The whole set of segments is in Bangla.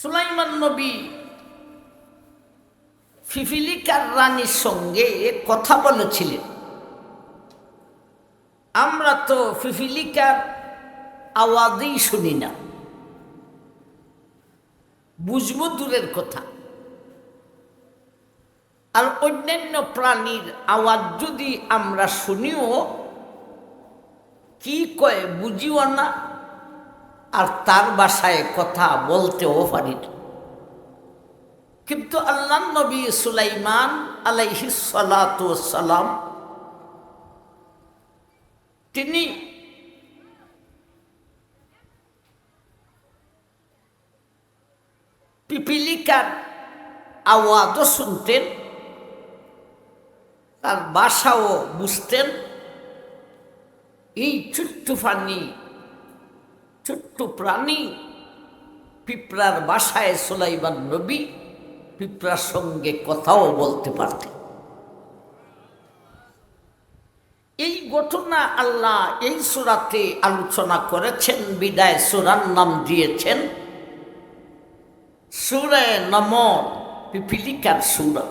সুলাইমান নবী ফিফিলিকার রানীর সঙ্গে কথা বলেছিলেন। আমরা তো ফিফিলিকার আওয়াজই শুনি না, বুঝবো দূরের কথা। আর অন্যান্য প্রাণীর আওয়াজ যদি আমরা শুনিও, কি কয় বুঝিও না, আর তার ভাষায় কথা বলতেও পারি না। কিন্তু আল্লাহ নবী সুলাইমান আলাইহিস সালাতু ওয়াস সালাম তিনি পিপিলিকার আওয়াজও শুনতেন, তার ভাষাও বুঝতেন। এই ছোট্ট প্রাণী পিঁপড়ার ভাষায় সুলাইমান নবী পিঁপড়ার সঙ্গে কথাও বলতে পারতেন। এই ঘটনা আল্লাহ এই সূরাতে আলোচনা করেছেন, বিদায় সূরার নাম দিয়েছেন সূরা নমল, পিপিলিকার সূরা।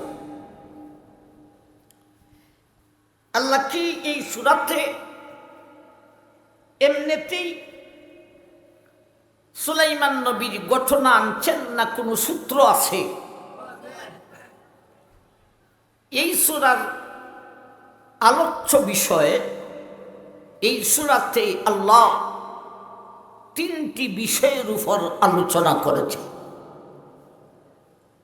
আল্লাহ কি এই সূরাতে এমনিতেই সুলাইমান নবীর ঘটনা আনছেন, না কোনো সূত্র আছে? এই সূরার আলোচ্য বিষয়ে এই সূরাতে আল্লাহ তিনটি বিষয়ের উপর আলোচনা করেছেন।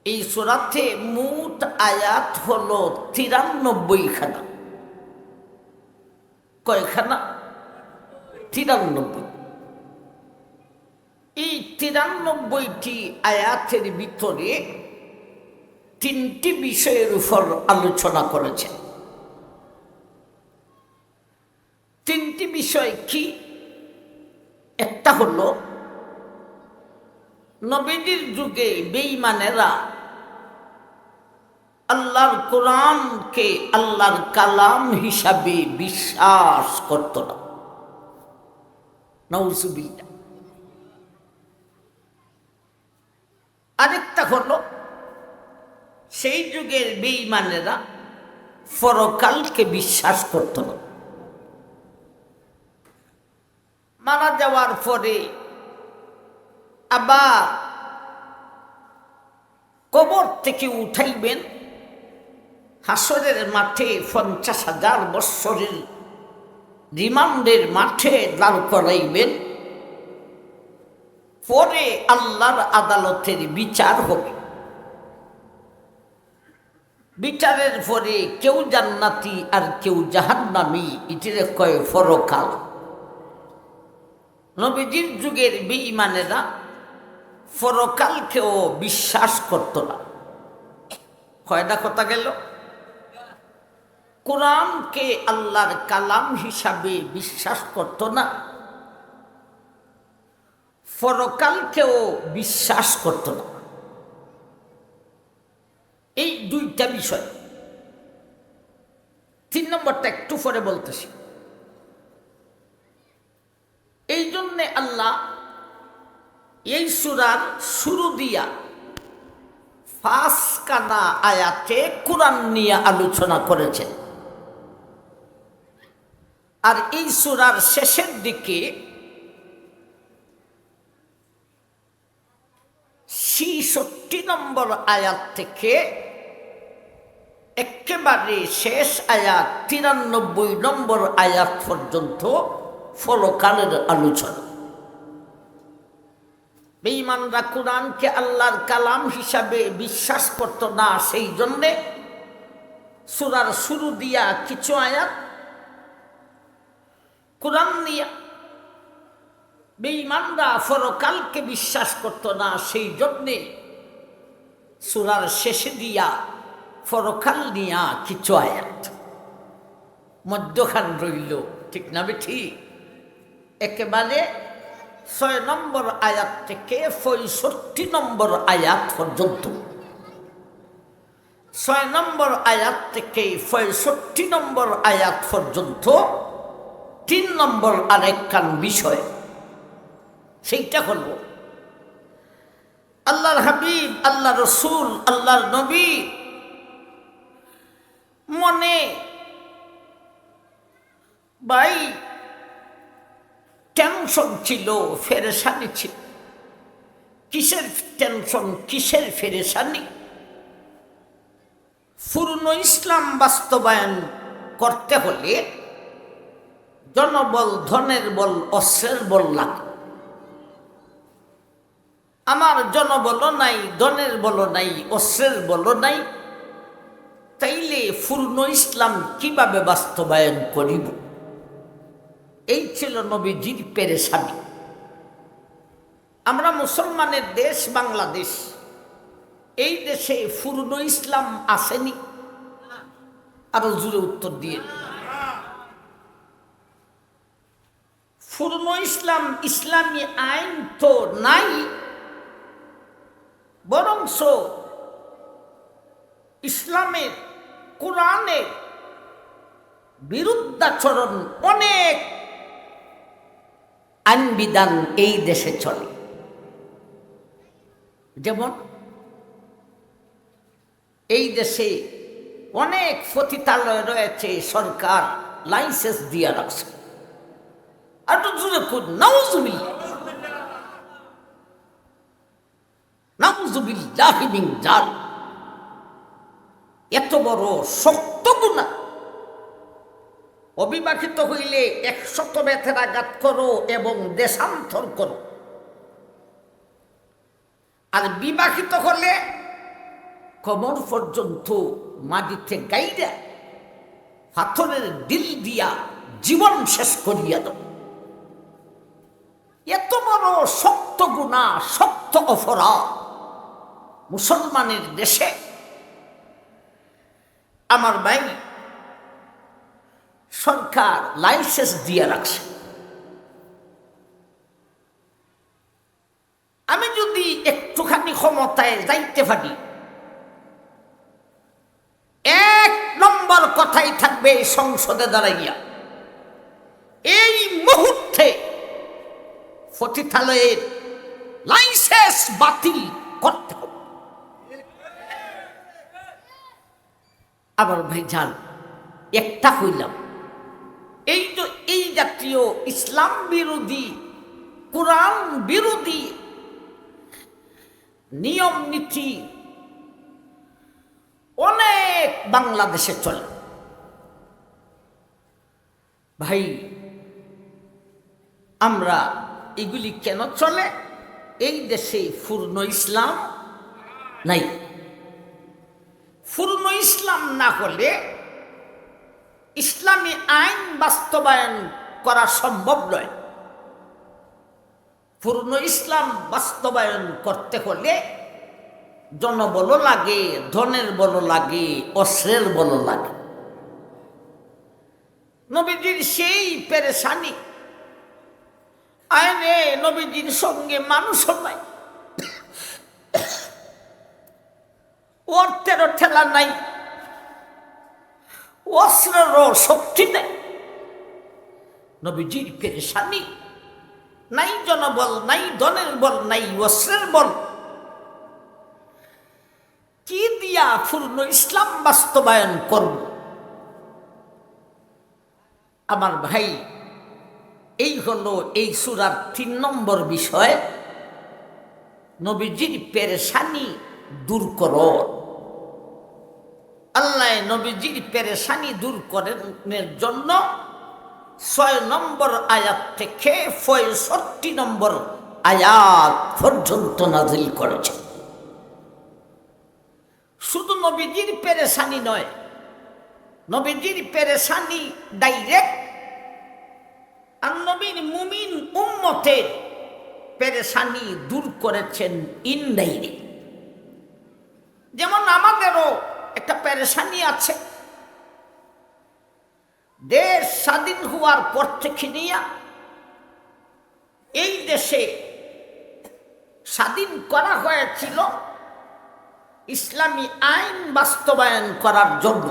এই সূরাতে মোট আয়াত হলো 93 খানা। কয়খানা? 93। এই 93টি আয়াতের ভিতরে তিনটি বিষয়ের উপর আলোচনা করেছেন। তিনটি বিষয় কি? একটা হলো নবীদের যুগে বেঈমানেরা আল্লাহর কোরআনকে আল্লাহর কালাম হিসাবে বিশ্বাস করত না। নাউজুবিল্লাহ। আরেকটা হলো সেই যুগের বেঈমানেরা পরকালকে বিশ্বাস করত না। মারা যাওয়ার পরে আবার কবর থেকে উঠাইবেন, হাসরের মাঠে 50,000 বৎসরের রিমান্ডের মাঠে দাঁড় করাইবেন, পরে আল্লাহর আদালতের বিচার হবে। বিচারের পরে কেউ জান্নাতি আর কেউ জাহান্নামী, এটিরে কয় পরকাল। নবীজির যুগের বেঈমানেরা পরকালকেও বিশ্বাস করত না। কয়টা কথা গেল? কোরআনকে আল্লাহর কালাম হিসাবে বিশ্বাস করত না, পরকালকেও বিশ্বাস করত না। এই দুইটা বিষয়। 3 নম্বরটা একটু পরে বলতেছি। এই জন্যে আল্লাহ এই সূরার শুরু দিয়া 5 খানা আয়াতে কোরআন নিয়ে আলোচনা করেছেন, আর এই সূরার শেষের দিকে 66 নম্বর আয়াত থেকে একেবারে শেষ আয়াত 93 নম্বর আয়াত পর্যন্ত পরকালের আলোচনা। বেঈমানরা কোরআনকে আল্লাহর কালাম হিসাবে বিশ্বাস করত না, সেই জন্যে সূরার শুরু দিয়া কিছু আয়াত কোরআন নিয়া। বেঈমানরা পরকালকে বিশ্বাস করত না, সেই জন্যে সূরার শেষে দিয়া পরকাল নিয়া কিছু আয়াত। মধ্যখান রইল, ঠিক না ঠিক? একেবারে 6 নম্বর আয়াত থেকে 65 নম্বর আয়াত পর্যন্ত, 6 নম্বর আয়াত থেকে 65 নম্বর আয়াত পর্যন্ত 3 নম্বর আরেকখান বিষয়। সেইটা হল আল্লাহর হাবিব, আল্লাহ রসুল, আল্লাহর নবী মনে ভাই টেনশন ছিল, ফেরেশানি ছিল। কিসের টেনশন, কিসের ফেরেশানি? পূর্ণ ইসলাম বাস্তবায়ন করতে হলে জনবল, ধনের বল, অস্ত্রের বল লাগে। আমার জনবলও নাই, ধনের বলও নাই, অস্ত্রের বলও নাই, তাইলে পূর্ণ ইসলাম কিভাবে বাস্তবায়ন করিব? এই ছিল নবীজির পেরেশানি। আমরা মুসলমানের দেশ বাংলাদেশ, এই দেশে পূর্ণ ইসলাম আসেনি? আরো জুড়ে উত্তর দিয়ে। পূর্ণ ইসলাম, ইসলামী আইন তো নাই, বরংস ইসলামের, কোরআনের বিরুদ্ধাচরণ অনেক আইন বিধান এই দেশে চলে। যেমন এই দেশে অনেক পতিতালয় রয়েছে, সরকার লাইসেন্স দিয়ে রাখছে। আর তো জুড়ে নাউজুবিল্লাহ, নাউজুবিল্লাহি মিন যালিক। এত বড় শক্ত গুনাহ। অবিবাহিত হইলে 100 বেতের আঘাত করো এবং দেশান্তর করো, আর বিবাহিত হলে কোমর পর্যন্ত মাটিতে গাইরা পাথরের ডিল দিয়া জীবন শেষ করিয়া দাও। এত বড় শক্ত গুনাহ, শক্ত অপরাধ মুসলমানের দেশে। আমার ভাই, সরকার লাইসেন্স দিয়ে রাখছে। আমি যদি একটুখানি ক্ষমতায় যাইতে পারি, 1 নম্বর কথাই থাকবে সংসদে দাঁড়াইয়া এই মুহূর্তে পতিতালয়ের লাইসেন্স বাতিল করতে হবে। আবার ভাই যান, একটা হইলাম, এই তো এই জাতীয় ইসলাম বিরোধী, কোরআন বিরোধী নিয়ম নীতি অনেক বাংলাদেশে চলে। ভাই, আমরা এগুলি কেন চলে? এই দেশে পূর্ণ ইসলাম নাই। পূর্ণ ইসলাম না হলে ইসলামী আইন বাস্তবায়ন করা সম্ভব নয়। পূর্ণ ইসলাম বাস্তবায়ন করতে হলে জনবল লাগে, ধনের বল লাগে, অস্ত্রের বল লাগে। নবীজির সেই পেরেশানি, আইনে নবীজির সঙ্গে মানুষও নাই, অর্থেরও ঠেলা নাই, অস্ত্রেরও শক্তি নেই। নবীজির পেরেশানি, নাই জনবল, নাই ধনের বল, নাই অস্ত্রের বল। কি দিয়া পূর্ণ ইসলাম বাস্তবায়ন করব? আমার ভাই, এই হলো এই সূরার 3 নম্বর বিষয়, নবীজির পেরেশানি দূর করো। আল্লাহ নবীজির পেরেশানি দূর করার জন্য 6 নম্বর আয়াত থেকে 65 নম্বর আয়াত পর্যন্ত নাযিল করেছে। শুধু নবীজির পেরেশানি নয়, নবীজির পেরেশানি ডাইরেক্ট আর নবীর মুমিন উম্মতের পেরেশানি দূর করেছেন ইনডাইরেক্ট। যেমন আমাদেরও একটা পেরেশানি আছে। দেশ স্বাধীন হওয়ার পর থেকে নিয়ে এই দেশে স্বাধীন করা হয়েছিল ইসলামী আইন বাস্তবায়ন করার জন্য।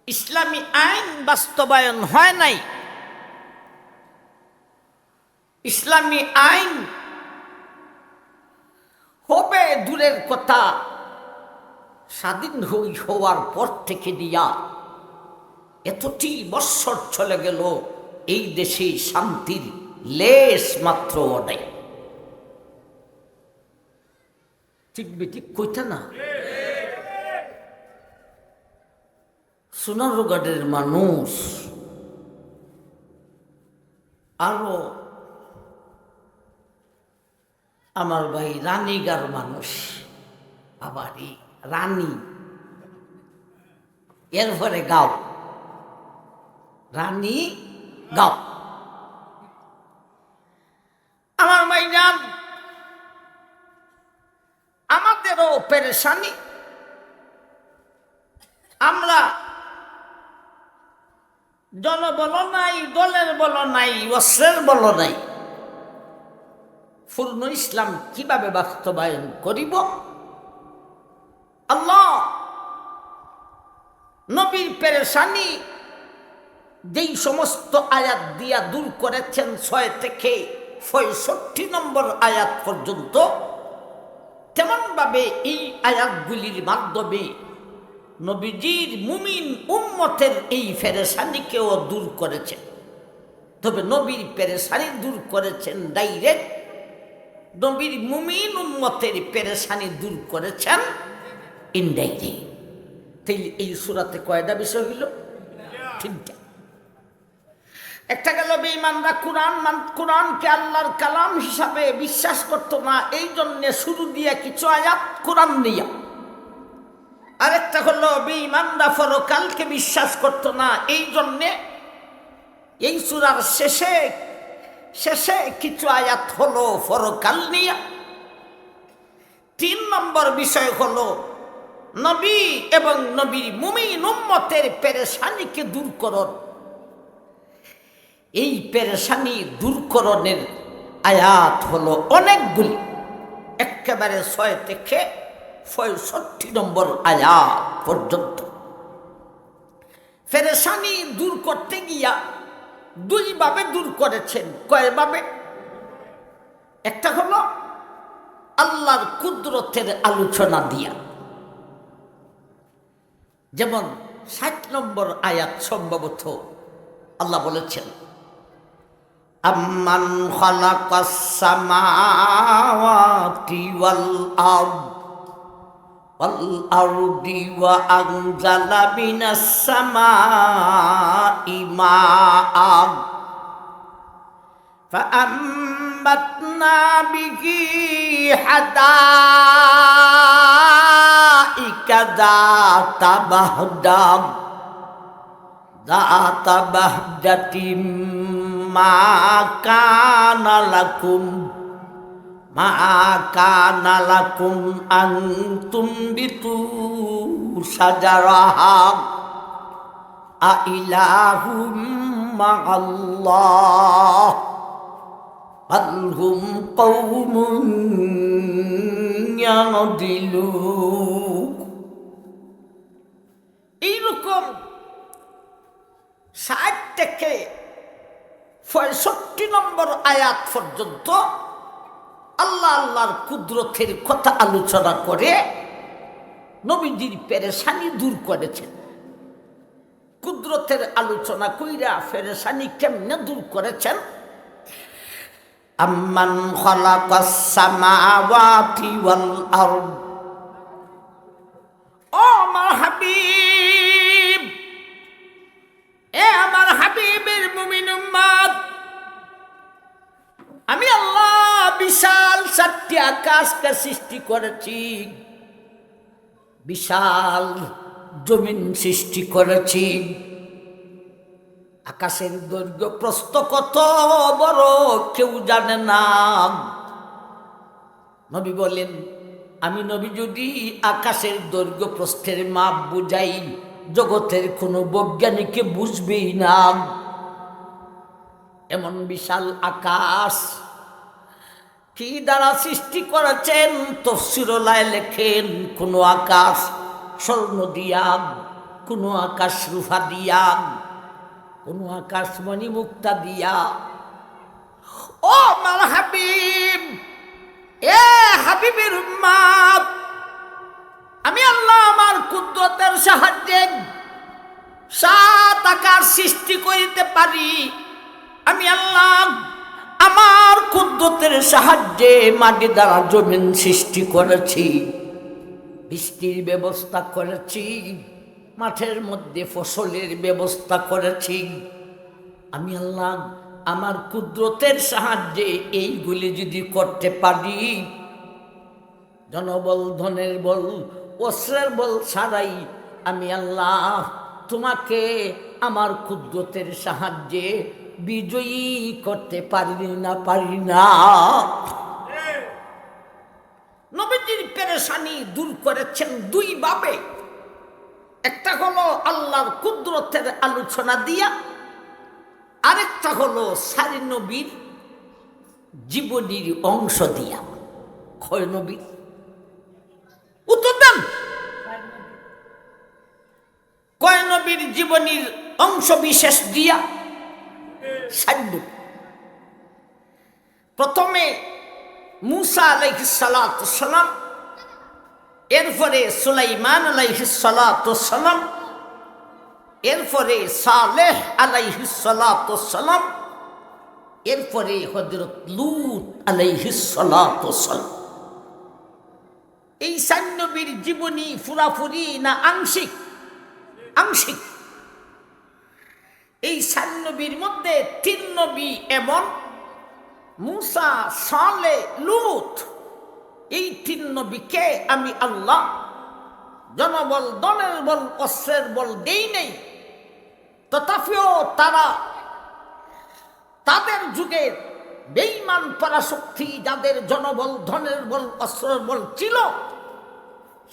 ইসলামী আইন বাস্তবায়ন হয় নাই। ইসলামী আইন দূরের কথা, স্বাধীন হওয়ার পর থেকে দিয়া এতটি বৎসর চলে গেল, এই দেশে শান্তির লেশ মাত্র নেই। ঠিক বেঠিক কইতা না? সোনারগাঁয়ের মানুষ আরো আমার ভাই রানীগার মানুষ, বাবারি রানী, এরপরে গাঁও, রানী গাঁও। আমার ভাইজান, আমাদেরও পেরেশানি। আমরা জনবল নাই, দলের বল নাই, অস্ত্রের বল নাই। পূর্ণ ইসলাম কিভাবে বাস্তবায়ন করিব? আল্লাহ নবীর পেরেশানি যেই সমস্ত আয়াত দিয়া দূর করেছেন 6 থেকে 65 নম্বর আয়াত পর্যন্ত, তেমনভাবে এই আয়াতগুলির মাধ্যমে নবীজির মুমিন উম্মতের এই পেরেশানিকেও দূর করেছেন। তবে নবীর পেরেশানি দূর করেছেন ডাইরেক্ট, নবীর মুমিন উম্মতের পেরেশানি দূর করেছেন ইনডাইরেক্ট। তাই এই সূরাতে কয়টা বিষয় হইল? 3টা। একটা গেল বেঈমানরা কোরআনকে আল্লাহর কালাম হিসাবে বিশ্বাস করতো না, এই জন্যে শুরু দিয়ে কিছু আয়াত কোরআন নিয়া। আরেকটা হলো বেঈমানরা পরকালকে বিশ্বাস করতো না, এই জন্যে এই সূরার শেষে কিছু আয়াত হলো পরকাল নিয়া। 3 নম্বর বিষয় হলো নবী এবং নবীর মুমিন উম্মতের পেরেশানিকে দূর করণ। এই পেরেশানি দূরকরণের আয়াত হলো অনেকগুলি, একেবারে 6 থেকে 65 নম্বর আয়াত পর্যন্ত। পেরেশানি দূর করতে গিয়া 2 ভাবে দূর করেছেন। কয়ভাবে? একটা হলো আল্লাহর কুদরতের আলোচনা দিয়া, যেমন 60 নম্বর আয়াত সম্ভবত আল্লাহ বলেছেন, আম্মান খালাকাস সামাওয়াতি ওয়াল আরদি ওয়া আনজালা মিনাস সামাই মাআন ফাআম্বাতনা বিহি হাদাইকা যাতা বাহদাতিম মা কানা লাকুম আন তুমবিতু শাজারাহা আইলাহুম মাআল্লাহ বাল হুম কওমুন ইয়াদিলুন। এইরকম 60 থেকে 65 নম্বর আয়াত পর্যন্ত আল্লাহর কুদরতের কথা আলোচনা করে নবীজির পেরেশানি দূর করেছেন। কুদরতের আলোচনা কইরা পেরেশানি কেমনে দূর করেছেন? আম্মান খালাকাস সামাওয়াতি ওয়াল আরদ, ও আমার হাবিব, এ আমার হাবিবের মুমিন উম্মত, আমি আল্লাহ বিশাল 7টি আকাশকে সৃষ্টি করেছি, বিশাল জমিন সৃষ্টি করেছি। আকাশের দৈর্ঘ্য প্রস্থ কত বড় কেউ জানে না। নবী বলেন, আমি নবী যদি আকাশের দৈর্ঘ্য প্রস্থের মাপ বুঝাই, জগতের কোনো বৈজ্ঞানিককে বুঝবেই না। এমন বিশাল আকাশ কি দ্বারা সৃষ্টি করেছেন? তাফসীরুল্লাহ লেখেন, কোনো আকাশ স্বর্ণ দিয়া, কোনো আকাশ রূপা দিয়া, কোনো আকাশ মণিমুক্তা দিয়া। ও আমার হাবিব, এ হাবিবের উম্মত, সাহায্যে 7 আকাশ সৃষ্টি করিতে পারি। আমি আল্লাহ আমার কুদরতের সাহায্যে মাটি দ্বারা জমিন সৃষ্টি করেছি, বৃষ্টির ব্যবস্থা করেছি, মাঠের মধ্যে ফসলের ব্যবস্থা করেছি। আমি আল্লাহ আমার কুদরতের সাহায্যে এইগুলি যদি করতে পারি, জনবল, ধনের বল, অস্ত্রের বল ছাড়াই আমি আল্লাহ তোমাকে আমার কুদরতের সাহায্যে বিজয়ী করতে পারি না। নবীজির পেরেশানি দূর করেছেন 2 ভাবে। একটা হলো আল্লাহর কুদরতের আলোচনা দিয়া, আরেকটা হলো সারি নবীর জীবনীর অংশ দিয়া। কয় নবীর? উত্তর দেন। কয় নবীর জীবনীর অংশ বিশেষ দিয়া? 7 নবী। প্রথমে মূসা আলাইহিস সালাতু সালাম, এরপরে সুলাইমান আলাইহিস সালাতু সালাম, এরপরে সালেহ আলাইহিস সালাতু সালাম, এরপরে হযরত লূত আলাইহিস সালাতু সালাম। এই 4 নবীর জীবনী পুরাপুরি না আংশিক? আংশিক। এই 4 নবীর মধ্যে 3 নবী এমন, মূসা, সালেহ, লূত, এই 3 নবীকে আমি আল্লাহ জনবল, দলের বল, অস্ত্রের বল দেই নেই। তথাপিও তারা তাদের যুগে বেঈমান পরাশক্তি, যাদের জনবল, ধনের বল, অস্ত্রের বল ছিল,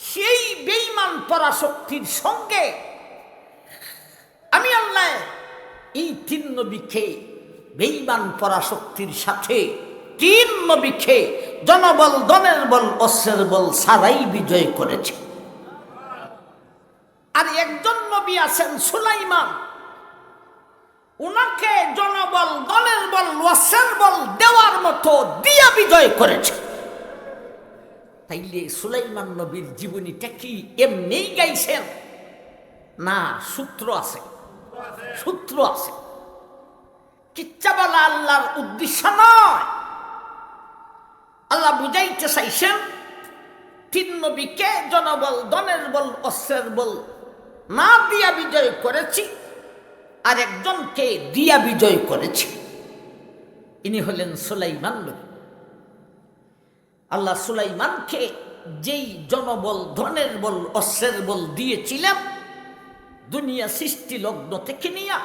সেই বেঈমান পরাশক্তির সঙ্গে আমি আল্লাহ এই 3 নবীকে, বেঈমান পরাশক্তির সাথে 3 নবীকে জনবল, ধনের বল, অস্ত্রের বল ছাড়াই বিজয় করেছে। আর একজন নবী আছেন সুলাইমান, উনাকে জনবল, দলের বল, অস্ত্রের বল দেওয়ার মতো দিয়া বিজয় করেছে। তাইলে সুলাইমান নবীর জীবনীটা কি এমনিই গাইছেন? না, সূত্র আছে, সূত্র আছে। কিচ্ছা বলা আল্লাহর উদ্দেশ্য নয়। আল্লাহ বুঝাইতে চাইছেন 3 নবীকে জনবল, ধনের বল, অস্ত্রের বল না দিয়া বিজয় করেছি, আর একজনকে দিয়া বিজয় করেছি। ইনি হলেন সুলাইমান নবী। আল্লাহ সুলাইমানকে যেই জনবল, ধনের বল, অস্ত্রের বল দিয়েছিলেন, দুনিয়া সৃষ্টি লগ্ন থেকে নিয়া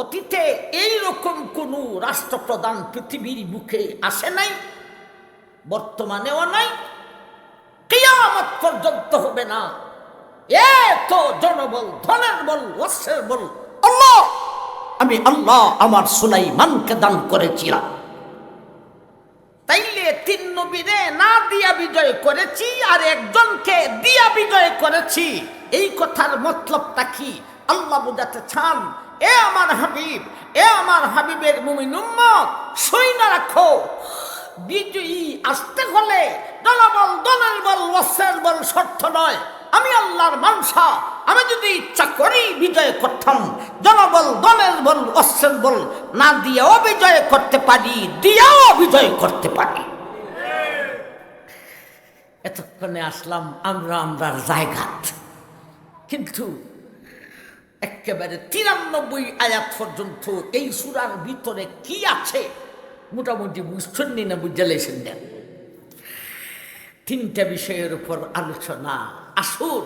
অতীতে এইরকম কোন রাষ্ট্রপ্রধান পৃথিবীর বুকে আসে নাই, বর্তমানেও নাই, কিয়ামত পর্যন্ত হবে না। এত জনবল, ধনের বল, অস্ত্রের বল আল্লাহ, আমি আল্লাহ আমার সুলাইমানকে দান করেছিলাম। তাইলে 3 নবীরে না দিয়া বিজয় করেছি, আর একজনকে দিয়া বিজয় করেছি। এই কথার মতলবটা কি? আল্লাহ বুঝাতে চান, এ আমার হাবিব, এ আমার হাবিবের মুমিন উম্মত, শুইনা রাখো, বিজয়ী আসতে হলে জনবল, ধনের বল, অস্ত্রের বল শর্ত নয়। আমি আল্লাহর মানসা, আমি যদি ইচ্ছা করি বিজয় করতাম। জনবল, ধনের বল, অস্ত্রের বল না দিয়েও বিজয় করতে পারি, দিয়েও বিজয় করতে পারি। এতক্ষণে আসলাম আমরার জায়গাত, কিন্তু একেবারে 93 আয়াত পর্যন্ত এই সূরার ভিতরে কি আছে মোটামুটি বুঝছেন না? বুঝালেছেন দেন। 3টা বিষয়ের উপর আলোচনা। আসুন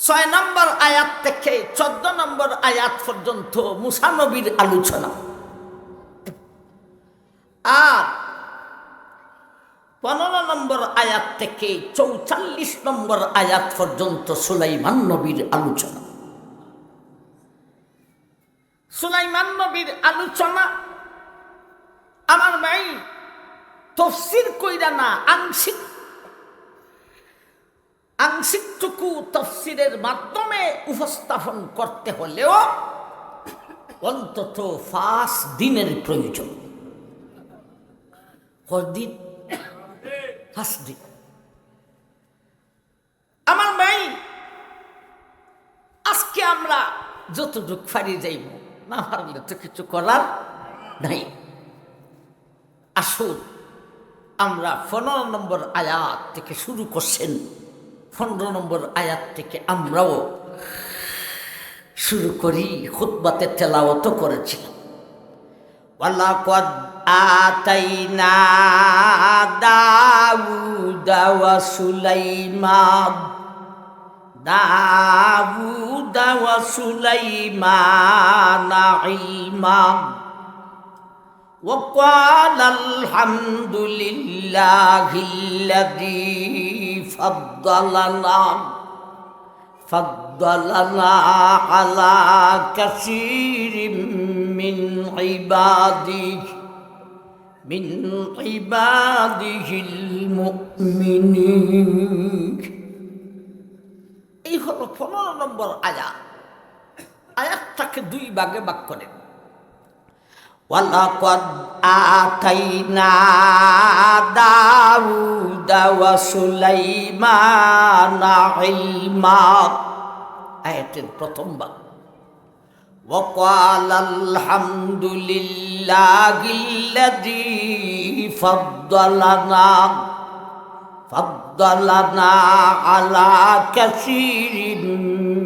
6 নম্বর আয়াত থেকে 14 নম্বর আয়াত পর্যন্ত মুসা নবীর আলোচনা, আর 15 নম্বর আয়াত থেকে 44 নম্বর আয়াত পর্যন্ত সুলাইমান নবীর আলোচনা। সুলাইমান নবীর আলোচনা আমার ভাই তাফসীর কইরা না, আংশিকটুকু তাফসীরের মাধ্যমে উপস্থাপন করতে হলেও অন্তত 5 দিনের প্রয়োজন। কদিন? 5 দিন। আমার ভাই যতটুক ফারি যাইব, না পারলে তো কিছু করার নাই। আসুন আমরা 15 নম্বর আয়াত থেকে শুরু করছেন, 15 নম্বর আয়াত থেকে আমরাও শুরু করি। খুতবাতে তেলাওয়াত করেছিলাম। ওয়ালাকাদ আতাইনা দাউদা ওয়া সুলাইমান, দাউদা ওয়া সুলাইমানা ইলমা ওয়া ক্বালা আলহামদুলিল্লাহিল্লাযী ফাদ্দালানা আলা কাসীরিম মিন ইবাদিহিল মুমিনিন। এই হলো 15 নম্বর আয়াত। আয়াতটাকে দুই ভাগে ভাগ করেন। ওয়ালাকাদ আতাইনা দাউদা ওয়া সুলাইমানা ইলমা, আয়াতের প্রথম ভাগ। ওয়া ক্বালা আলহামদুলিল্লাহিল্লাযী ফাদ্দালানা আলা কাসীরিম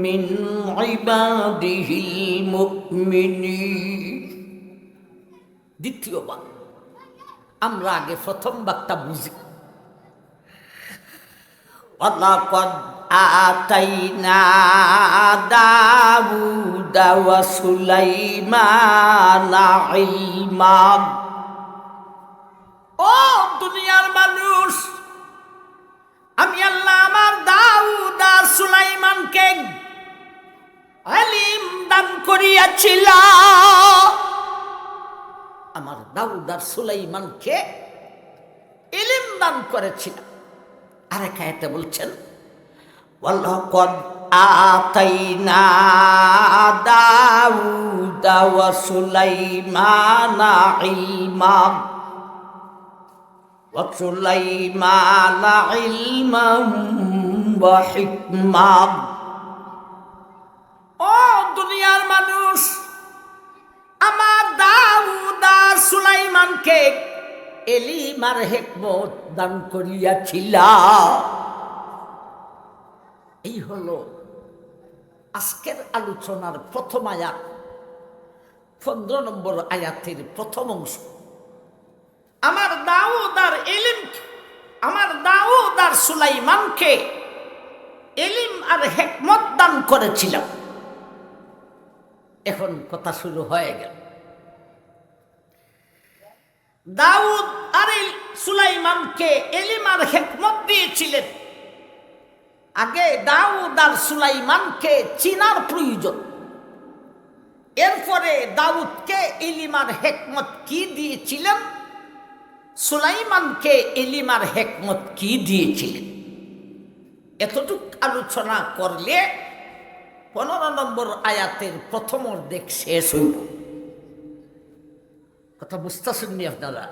মিন ইবাদিহিল মুমিনিন। দ্বিতীয় ভাগ আমরা আগে প্রথম ভাগটা বুঝি। ওয়ালাকাদ আতাইনা দাউদা ওয়া সুলাইমানা ইলমা। ও দুনিয়ার মানুষ, আমি আল্লাহ আমার দাউদ আর সুলাইমানকে ইলম দান করিয়াছিলাম। আমার দাউদ আর সুলাইমানকে ইলম দান করেছিলাম। আরেক আয়াতে বলছেন ওয়ালাকাদ আতাইনা দাউদা ওয়া সুলাইমানা ইলমা ওয়া সুলাইমানা ইলমান ওয়া হিকমা। ও দুনিয়ার মানুষ, আমার দাউদ আর সুলাইমানকে ইলম আর হিকমত দান করিয়াছিলাম। এই হলো আজকের আলোচনার প্রথম আয়াত, 15 নম্বর আয়াতের প্রথম অংশ। আমার দাউদ আর আমার দাউদ আর সুলাইমানকে ইলম আর হিকমত দান করেছিলাম। এখন কথা শুরু হয়ে গেল। দাউদ আর সুলাইমানকে ইলম আর হিকমত দিয়েছিলেন। আগে দাউদ আর সুলাইমানকে চিনার প্রয়োজন। এরপরে দাউদকে ইলম আর হিকমত কি দিয়েছিলেন, সুলাইমানকে ইলম আর হিকমত কি দিয়েছিলেন, এতটুক আলোচনা করলে 15 নম্বর আয়াতের প্রথম অর্ধেক শেষ হইল। কথা বুঝতেছেন নি আপনারা?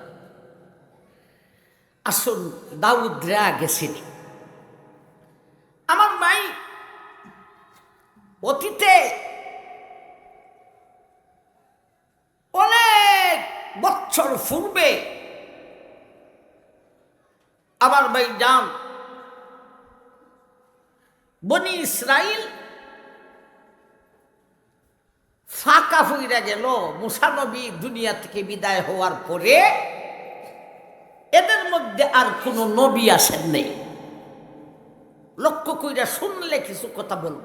আসুন দাউদ রা গেছেন। আমার ভাই, অতীতে অনেক বছর পূর্বে আমার ভাই যান বনি ইসরাইল ফাঁকা হইয়া গেল। মুসা নবী দুনিয়া থেকে বিদায় হওয়ার পরে এদের মধ্যে আর কোন নবী আসেন নেই। লক্ষ্য কইরা শুনলে কিছু কথা বলব।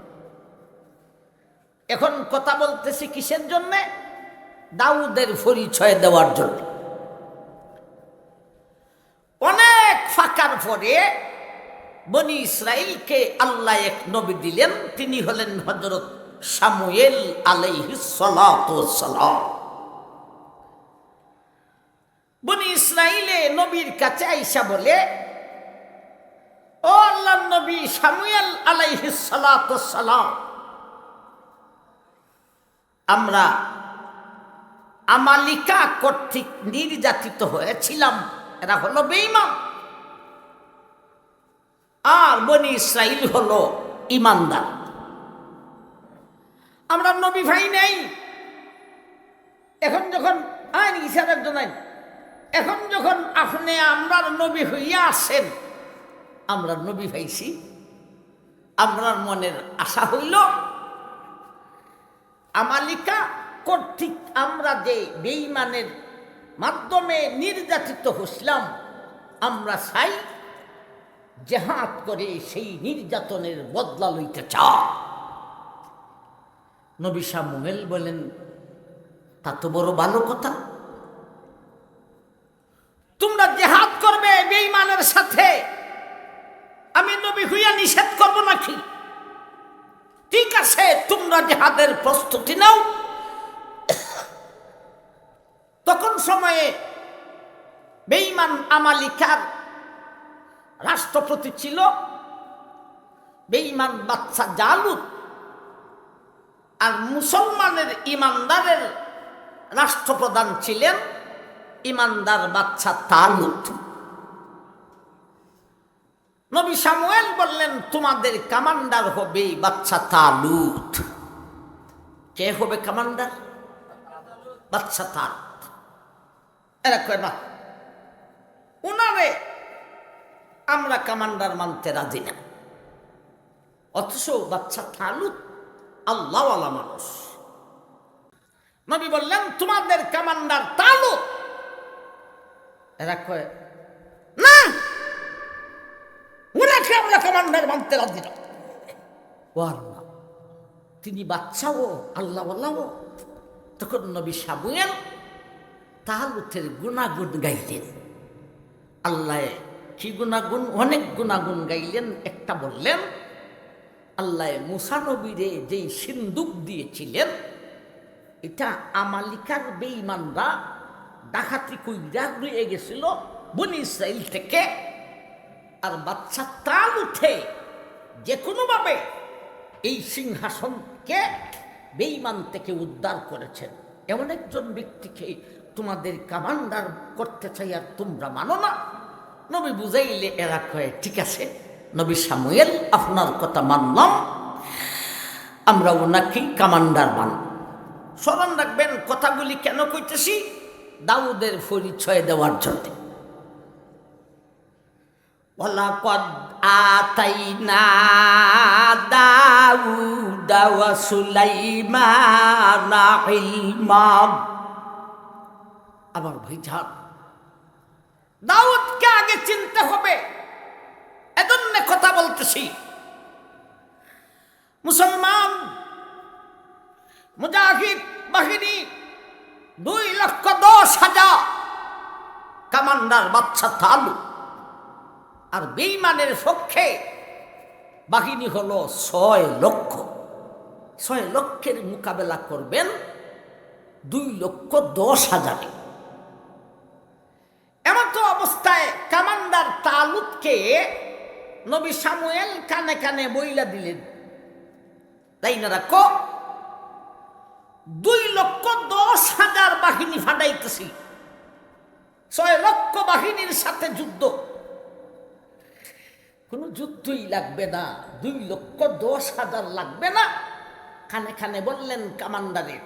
এখন কথা বলতেছি কিসের জন্য? দাউদের পরিচয় দেওয়ার জন্য। অনেক ফাঁকার পরে বনি ইসরাইলকে আল্লাহ এক নবী দিলেন। তিনি হলেন হযরত শামুয়েল আলাইহিস সালাতু ওয়াস সালাম। বনি ইসরাইলে নবীর কাছে আইসা বলে, ও আল্লাহর নবী শামুয়েল আলাইহিস সালাতু ওয়াস সালাম, আমরা আমালিকা কর্তৃক নির্যাতিত হয়েছিলাম। এরা হলো বেঈমান, আর বনি ইসরাইল হলো ইমানদার। আমরা নবী ভাই নেই। এখন যখন আইন ইসার একজন আইন, এখন যখন আপনি আমরার নবী হইয়া আসেন, আমরা নবী ভাইছি, আমরার মনের আশা হইল আমালিকা কর্তৃক আমরা যে বেঈমানের মাধ্যমে নির্যাতিত হইলাম, আমরা চাই জেহাদ করে সেই নির্যাতনের বদলা লইতে চাই। নবী শামুয়েল বলেন, তা তো বড় ভালো কথা, তোমরা জেহাদ করবে বেঈমানের সাথে, আমি নবী হইয়া নিষেধ করব নাকি? ঠিক আছে, তোমরা জেহাদের প্রস্তুতি নাও। তখন সময়ে বেঈমান আমালিকার রাষ্ট্রপতি ছিল বেঈমান বাদশা জালুত, আর মুসলমানের ইমানদারের রাষ্ট্রপ্রধান ছিলেন ইমানদার বাদশা তালুত। নবী শামুয়েল বললেন, তোমাদের কমান্ডার হবে বাদশা তালুত। কে হবে কমান্ডার? বাদশা তালুত। এরা কয় না, উনারে আমরা কমান্ডার মানতে রাজি না। অথচ বাদশা তালুত আল্লাহওয়ালা মানুষ। নবী বললেন, তোমাদের কমান্ডার তালুত। এরা কয় না, উনাকে আমরা কমান্ডার মানতে রাজি না। তিনি বাদশাও আল্লাহওয়ালাও। তখন নবী শামুয়েল তালুতের গুণাগুণ গাইলেন। আল্লাহ কি গুণাগুণ? অনেক গুণাগুণ গাইলেন। একটা বললেন, আল্লাহ মুসা নবীরে যেই সিন্দুক দিয়েছিলেন, এটা আমালিকার বেঈমানরা ডাকাতি কইরা নিয়ে গেছিল বনি ইসরাইল থেকে, আর বাদশা তালুতে যে কোনোভাবে এই সিংহাসনকে বেঈমান থেকে উদ্ধার করেছেন। এমন একজন ব্যক্তিকে তোমাদের কমান্ডার করতে চাই, আর তোমরা মানো না। নবী বুঝাইলে এরা কয়, ঠিক আছে নবী শামুয়েল, আপনার কথা মানলাম, আমরা ওনাকেই কমান্ডার মানব। স্মরণ রাখবেন কথাগুলি কেন কইতেছি, দাউদের পরিচয় দেওয়ার জন্য। ওয়ালাকাদ আতাইনা দাউদা ওয়া সুলাইমানা ইলমা। আমার ভাইজান, দাউদকে আগে চিনতে হবে, এজন্য কথা বলতেছি। মুসলমান মুজাহিদ বাহিনী 2,10,000 কমান্ডার বাদশা তালুত, আর বেঈমানের পক্ষে বাহিনী হলো 6 লক্ষ। 6 লক্ষের মোকাবেলা করবেন 2,10,000। এমন তো অবস্থায় কমান্ডার তালুতকে নবী শামুয়েল কানে কানে বইলা দিলেন, তাই না? রাখো, 2,10,000 বাহিনী ফাটাইতেছি, 6 লক্ষ বাহিনীর সাথে যুদ্ধ। কোনো যুদ্ধই লাগবে না, 2,10,000 লাগবে না। খানে খানে বললেন কমান্ডারের,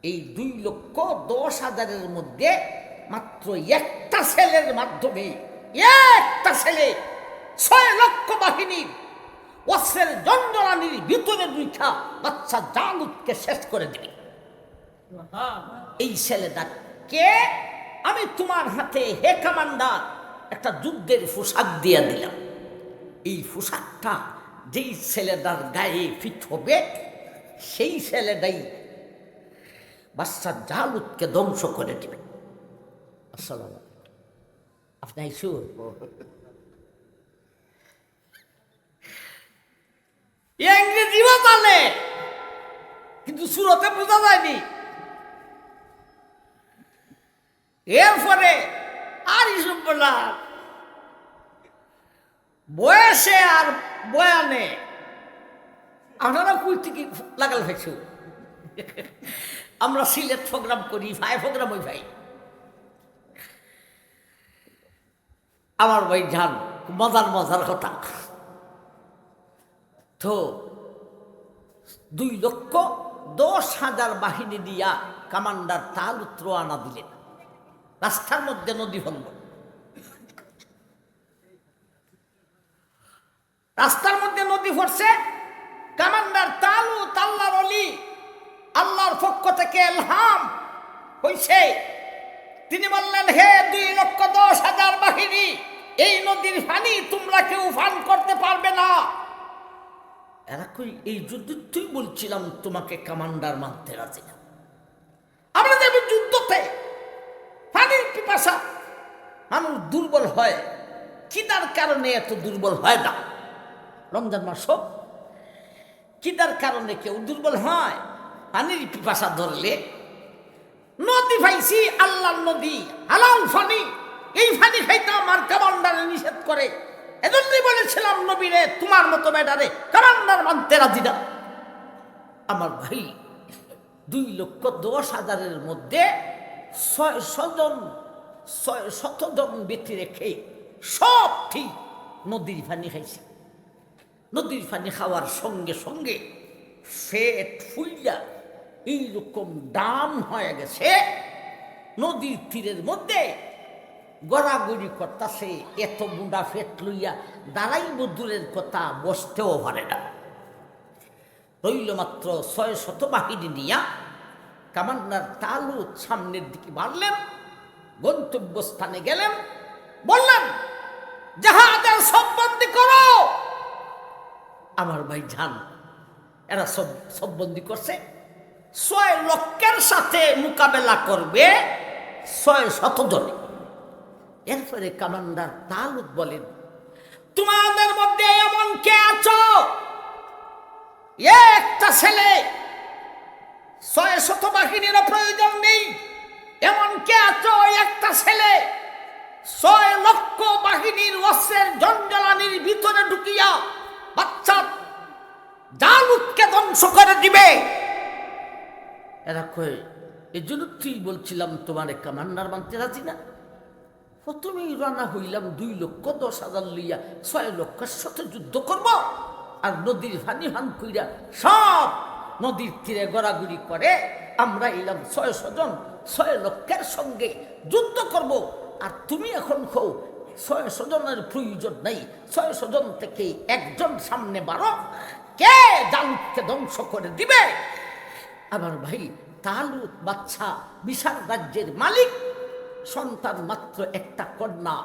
এই 2,10,000-এর মধ্যে মাত্র একটা ছেলের মাধ্যমে, একটা ছেলে 6 লক্ষ বাহিনীর অস্ত্রের জঞ্জরানির ভিতরে দুইটা বাচ্চা জালুতকে শেষ করে দিবে। এই ছেলেটা কে? আমি তোমার হাতে হে কমান্ডার একটা যুদ্ধের পোশাক দিয়ে দিলাম। এই পোশাকটা যেই ছেলেটার গায়ে ফিট হবে, সেই ছেলেটাই বাচ্চা জালুতকে ধ্বংস করে দিবে। আসসালামু আলাইকুম। আপনি আইসুন? ইংরেজিও জানে, কিন্তু সুরতে বোঝা যায়নি। এরপরে আর ইসব বলা বয়সে আর বয়ানে আপনারা কই থেকে লাগাল ভাইছ। আমরা সিলেট প্রোগ্রাম করি, ভাই প্রোগ্রাম ওই ভাই আমার ভাই যান, মজার মজার কথা। তো 2,10,000 বাহিনী দিয়া কমান্ডার তালুত রওনা দিলেন। রাস্তার মধ্যে নদী ভঙ্গ, রাস্তার মধ্যে নদী ভরছে। কমান্ডার তালুত আল্লাহর ওলি, আল্লাহর পক্ষ থেকে ইলহাম হইছে। তিনি বললেন, হে 2,10,000 বাহিনী, এই নদীর পানি তোমরা কেউ পান করতে পারবে না। এরা কই, এই যুদ্ধ তুই বলছিলাম তোমাকে কমান্ডার মানতে রাজি না। আমরা যাবো যুদ্ধতে, পানির পিপাসা। মানুষ দুর্বল হয়, খিদার কারণে এত দুর্বল হয় না। রমজান মাস হোক, খিদার কারণে কেউ দুর্বল হয়। পানির পিপাসা ধরলে, নদী পাইছি, আল্লাহর নদী, হালাল পানি, এই পানি খাইতে আমার কমান্ডারে নিষেধ করে। এজন্যই বলেছিলাম নবীরে, তোমার মতো বেটারে কমান্ডার মানতে রাজি না। আমার ভাই, 2,10,000 মধ্যে 600 জন ব্যক্তি রেখে সব ঠিক নদীর পানি খাইছে। নদীর পানি খাওয়ার সঙ্গে সঙ্গে পেট ফুইলা এইরকম ডাম হয়ে গেছে। নদীর তীরের মধ্যে গড়াগড়ি করতেছে। এত বুড়া পেট লইয়া দাঁড়াইব দূরের কথা, বসতেও পারে না। রইল মাত্র 600 বাহিনী নিয়া কমান্ডার তালুত সামনের দিকে বাড়লেন। গন্তব্যস্থানে গেলেন, বললেন, জাহাজের সব বন্দি করো। আমার ভাই যান, এরা সব বন্দি করছে। 6 লক্ষের সাথে মোকাবেলা করবে 600 জনে। এরপরে কমান্ডার তালুত বলেন, তোমাদের মধ্যে এমন কে আছো, একটা ছেলে, 600 বাহিনীর প্রয়োজন নেই, এমন কে আছো একটা ছেলে 6 লক্ষ বাহিনীর অস্ত্রের জঞ্জলানির ভিতরে ঢুকিয়া বাচ্চা জালুতকে ধ্বংস করে দিবে? এরা কয়, এই জন্য তুই বলছিলাম তোমার কমান্ডার মানতে রাজি না। প্রথমেই রানা হইলাম 2,10,000 লইয়া 6 লক্ষের সাথে যুদ্ধ করব, আর নদীর পানি হান কইরা সব নদীর তীরে গড়াগড়ি করে আমরা এলাম 600 জন 6 লক্ষের সঙ্গে যুদ্ধ করব। আর তুমি এখন খো 600 জনের প্রয়োজন নাই, 600 জন থেকে একজন সামনে বাড়ো, কে জালুতকে ধ্বংস করে দিবে? আমার ভাই, তালুত বাচ্চা, বিশাল রাজ্যের মালিক, সন্তান মাত্র একটা কন্যা।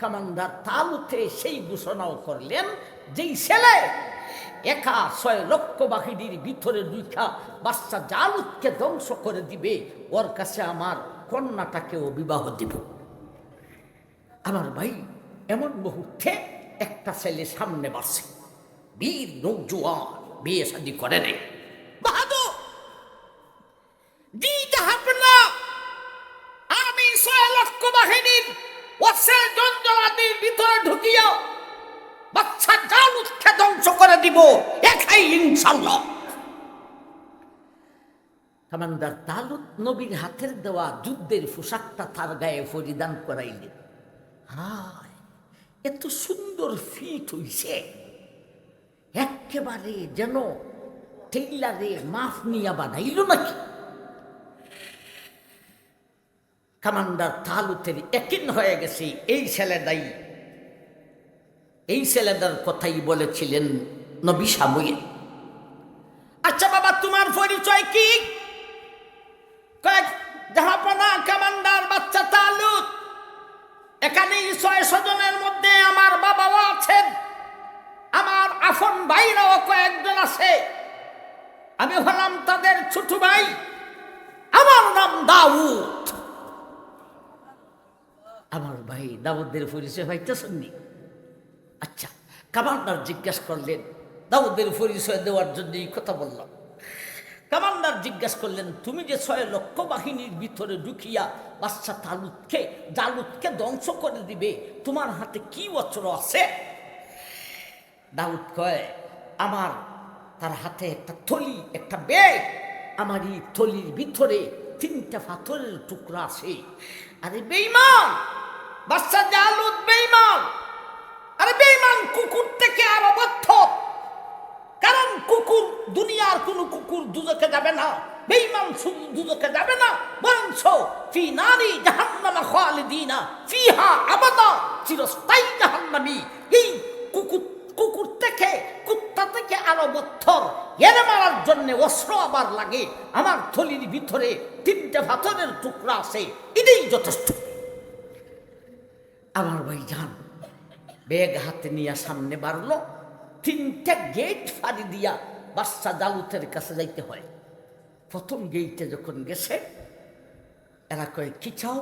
কমান্ডার তালুতে সেই ঘোষণাও করলেন, যেই ছেলে একা 6 লক্ষ বাহিনীর ভিতরে ঢুকা বাচ্চা জালুতকে ধ্বংস করে দিবে, ওর কাছে আমার কন্যাটাকেও বিবাহ দিব। আমার ভাই, এমন মুহূর্তে একটা ছেলে সামনে বাড়ছে, বীর নৌজওয়ান, বিয়ে শাদী করে নেই, বাহাদুর, আমি 6 লক্ষ বাহিনীর অস্ত্রের জঞ্জলানির ভিতরে ঢুকিয়া বাচ্চা জালুতকে ধ্বংস করে দিব, একাই ইনশাআল্লাহ। কমান্ডার তালুত নবীর হাতের দেওয়া যুদ্ধের পোশাকটা তার গায়ে পরিধান করাইলেন। হায়, এত সুন্দর ফিট হইছে, একেবারে যেন টেইলারে মাফ নিয়া বানাইল নাকি। কমান্ডার তালুতের একিন হয়ে গেছে এই ছেলেটাই, এই ছেলেটার কথাই বলেছিলেন নবী সামুয়েল। আচ্ছা বাবা, তোমার পরিচয় কি? জাহাপনা কমান্ডার বাচ্চা তালুত, এখানে 600 জনের মধ্যে আমার বাবাও আছেন, আমার আপন ভাইরাও কয়েকজন আছে, আমি হলাম তাদের ছোট ভাই, আমার নাম দাউদ। আমার ভাই দাউদের পরিচয় পাইতেছেননি? আচ্ছা, কমান্ডার জিজ্ঞাসা করলেন, দাউদের পরিচয় দেওয়ার জন্য এই কথা বললাম। কমান্ডার জিজ্ঞাসা করলেন, তুমি যে 6 লক্ষ বাহিনীর ভিতরে ঢুকিয়া বাচ্চা জালুতকে ধ্বংস করে দিবে, তোমার হাতে কি অস্ত্র আছে? দাউদ কয়, আমার তার হাতে একটা থলি, একটা ব্যাগ, আমার এই থলির ভিতরে 3টা পাথরের টুকরা আছে। আরে বেঈমান, বাচ্চা জালুত বেঈমান, আরে বেঈমান কুকুর থেকে আরো অবদ্ধ, কারণ কুকুর দুনিয়ার কোনো কুকুর দুজকে যাবে না, বেঈমান শুধু দুজকে যাবে না, বরঞ্চ ফি নারি জাহান্নামা খালিদিনা ফিহা আবাদা, চিরস্থায়ী জাহান্নামী। এই কুকুর থেকে, কুত্তা থেকে আরো বদ্ধর, এর মারার জন্য অস্ত্র আবার লাগে। আমার থলির ভিতরে 3টে পাথরের টুকরা আছে, এটাই যথেষ্ট। আমার ভাই যান ব্যাগ হাতে নিয়ে সামনে বাড়লো। 3টে গেট ফাড়ি দিয়া বাদশা জালুতের কাছে যাইতে হয়। প্রথম গেইটে যখন গেছে, এরা কয় কি চাও?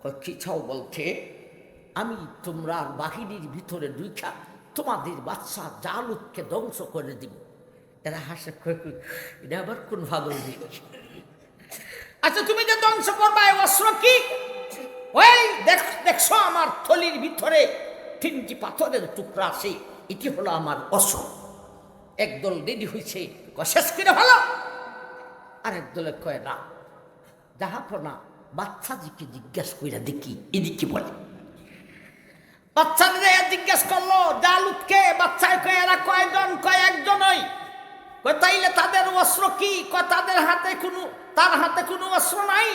কয় কি চাও বলতে, আমি তোমরা বাহিনীর ভিতরে ঢুইকা তোমাদের বাদশা জালুতকে ধ্বংস করে দিব। এরা হাসে, এটা আবার কোন ভাগল দিল? আচ্ছা তুমি যে ধ্বংস করবা, অস্ত্র কি? ওই দেখছো আমার থলির ভিতরে 3টি পাথরের টুকরা আছে, এটি হলো আমার অস্ত্র। একদল রেডি হয়েছে, শেষ করে ভালো। আরেক দলে কয় না, জাহাপনা বাচ্চাজিকে জিজ্ঞেস কইরা দেখি এদিকে বলে। বাচ্চাদের জিজ্ঞেস করলো জালুতকে, বাচ্চায় কয় এরা কয়জন? কয় একজনই। কয় তাইলে তাদের অস্ত্র কি? কয় তাদের হাতে তার হাতে কোনো অস্ত্র নাই,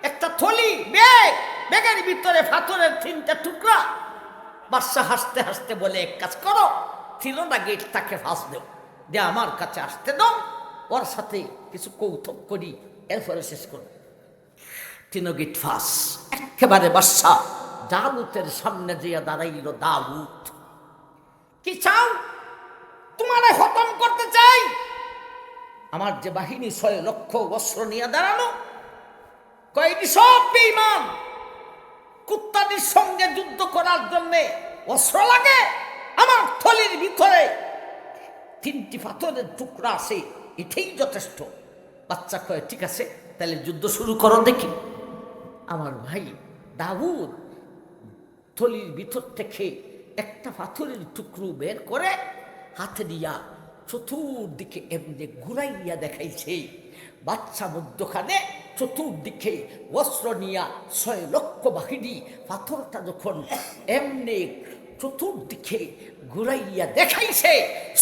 একটা থলি, ব্যাগের ভিতরে পাথরের 3টে টুকরা। বাদশা হাসতে হাসতে বলে, এক কাজ করো, ছিল না গেট তাকে ফাঁস দেও, যে আমার কাছে আসতে দাও, ওর সাথে কিছু কৌতুক করি, এরপরে শেষ করো। 3 গেট ফাঁস। একেবারে বাদশা জালুতের সামনে যেয়ে দাঁড়াইল। দাউদ, কি চাও? তোমারে খতম করতে চাই। আমার যে বাহিনী 6 লক্ষ অস্ত্র নিয়ে দাঁড়ানো, কয়টি সব বেঈমান। কুত্তাদের সঙ্গে যুদ্ধ করার জন্য অস্ত্র লাগে, আমার থলির ভিতরে 3টি পাথরের টুকরা আছে, এটাই যথেষ্ট। বাচ্চা কয় ঠিক আছে, তাহলে যুদ্ধ শুরু করো দেখি। আমার ভাই দাউদ থলির ভিতর থেকে একটা পাথরের টুকরো বের করে হাতে দিয়া চতুর্দিকে এমনি ঘুরাইয়া দেখাইছে। বাচ্চা মধ্যখানে চতুর্দিকে অস্ত্র নিয়া 6 লক্ষ বাহিনী পাথরটা যখন এমনি চতুর্দিকে ঘুরাইয়া দেখাইছে,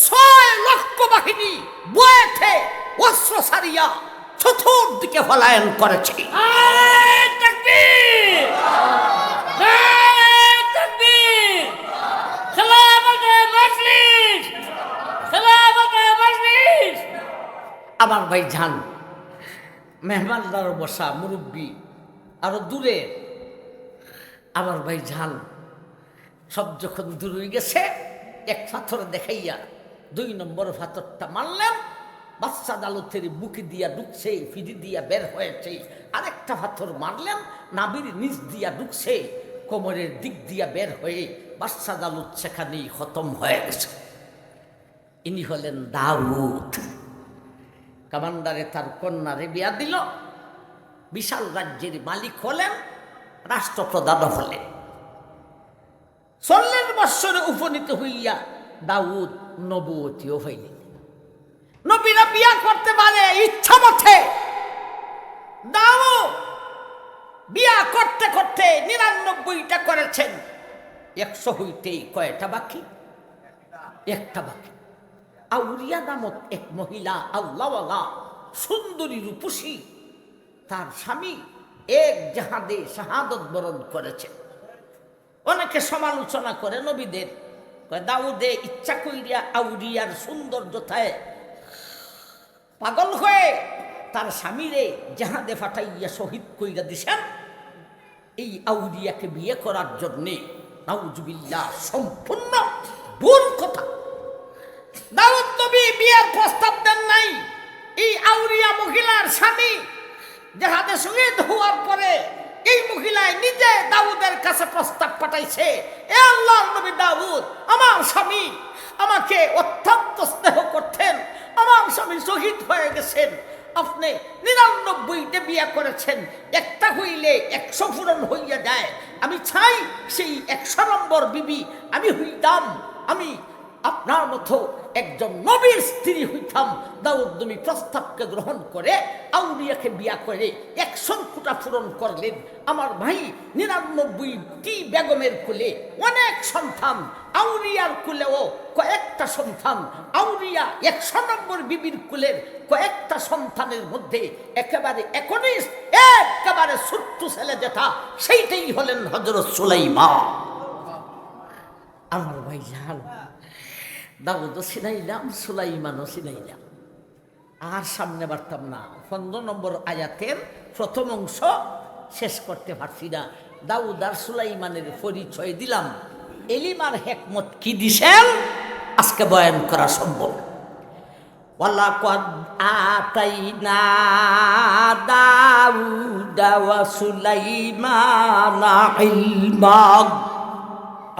6 লক্ষ বাহিনী বয়েতে অস্ত্র সারিয়া চতুর্দিকে পলায়ন করেছে। আমার ভাই যান, মেহমানদার বসা মুরব্বী আরো দূরে। আমার ভাই যান সব যখন দূর হয়ে গেছে, এক পাথর দেখাইয়া 2 নম্বর পাথরটা মারলেন। বাদশা জালুতের বুকে দিয়া ঢুকছে, ফিদি দিয়া বের হয়েছে। আরেকটা পাথর মারলেন, নাভির নিচ দিয়া ঢুকছে, কোমরের দিক দিয়া বের হয়ে বাদশা জালুত সেখানেই খতম হয়ে গেছে। ইনি হলেন দাউদ। কমান্ডারে তার কন্যারে বিয়া দিল, বিশাল রাজ্যের মালিক হলেন, রাষ্ট্রপ্রধান হলেন। 40 বৎসরে উপনীত হইয়া দাউদ নবুয়তীও হইলেন। নবীরা বিয়া করতে পারে ইচ্ছা মতে। দাউদ বিয়া করতে করতে 99টা করেছেন, 100 হইতেই কয়টা বাকি? একটা বাকি। আউরিয়া নামক এক মহিলা, আল্লাহওয়ালা, সুন্দরী রূপসী, তার স্বামী এক জাহাদে শাহাদত বরণ করেছে। অনেকে সমালোচনা করে নবীদের, দাউদে ইচ্ছা কইরা আউরিয়ার সৌন্দর্যতায় পাগল হয়ে তার স্বামীরে জাহাদে ফাটাইয়া শহীদ কইরা দিছেন এই আউরিয়াকে বিয়ে করার জন্যে। নাউজুবিল্লাহ, সম্পূর্ণ ভুল কথা। দাউদ নবী বিয়ের প্রস্তাব দেন নাই। এই আউরিয়া মহিলার স্বামী জাহাদে শহীদ হওয়ার পরে এই মহিলায় নিজে দাউদের কাছে প্রস্তাব পাঠাইছে, এ আল্লাহর নবী দাউদ, আমার স্বামী আমাকে অত্যন্ত স্নেহ করতেন, আমার স্বামী শহীদ হয়ে গেছেন, আপনি 99টা বিয়ে করেছেন, একটা হইলে 100 পূরণ হইয়া যায়। আমি চাই সেই 100 নম্বর বিবি আমি হইতাম, আমি আপনার মতো একজন নবীর স্ত্রী হইতাম। দাউদ নবী প্রস্তাবকে গ্রহণ করে আউলিয়াকে বিয়া করে 100 কোটা পূরণ করলেন। আমার ভাই 99টি বেগমের কোলে অনেক সন্তান, আউরিয়ার কুলেও কয়েকটা সন্তান, আউরিয়া 100 নম্বর বিবির কুলের কয়েকটা সন্তানের মধ্যে একেবারে 19 একেবারে ছোট্ট ছেলে যেটা, সেইটাই হলেন হযরত সুলাইমান। আমার ভাই জান, দাউদও চিনাইলাম, সুলাইমানও চিনাইলাম, আর সামনে বাড়তাম না। 15 নম্বর আয়াতের প্রথম অংশ শেষ করতে পারছি না। দাউদ আর সুলাইমানের পরিচয় দিলাম, এলিম আর হিকমত কি দিছেন আজকে বয়ান করা সম্ভব। ওয়ালাকাদ আতাইনা দাউদা ওয়া সুলাইমানা ইলমা।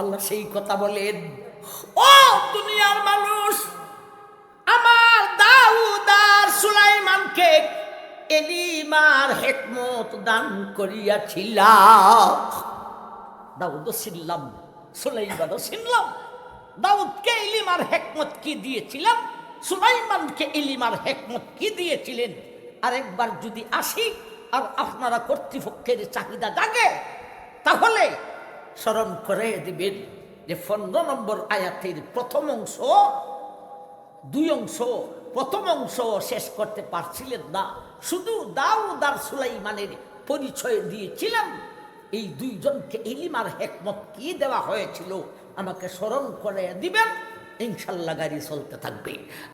আল্লাহ সেই কথা বলেন, ও দুনিয়ার মানুষ, আমার দাউদ আর সুলাইমানকে এলিম আর হিকমত দান করিয়াছিলাম। দাউদও ছিলাম, সুলাইমানও ছিলাম। দাউদকে এলিম আর হিকমত কি দিয়েছিলাম, সুলাইমানকে এলিম আর হিকমত কি দিয়েছিলেন। আরেকবার যদি আসি আর আপনারা কর্তৃপক্ষের চাহিদা জাগে, তাহলে স্মরণ করে দিবেন যে 15 নম্বর আয়াতের প্রথম অংশ, 2 অংশ, প্রথম অংশ শেষ করতে পারছিলেন না, শুধু দাউদ আর সুলাইমানের পরিচয় দিয়েছিলাম। এই দুইজনকে ইলম আর হিকমত কি দেওয়া হয়েছিল আমাকে স্মরণ করে দিবেন, ইনশাআল্লাহ গাড়ি চলতে থাকবে।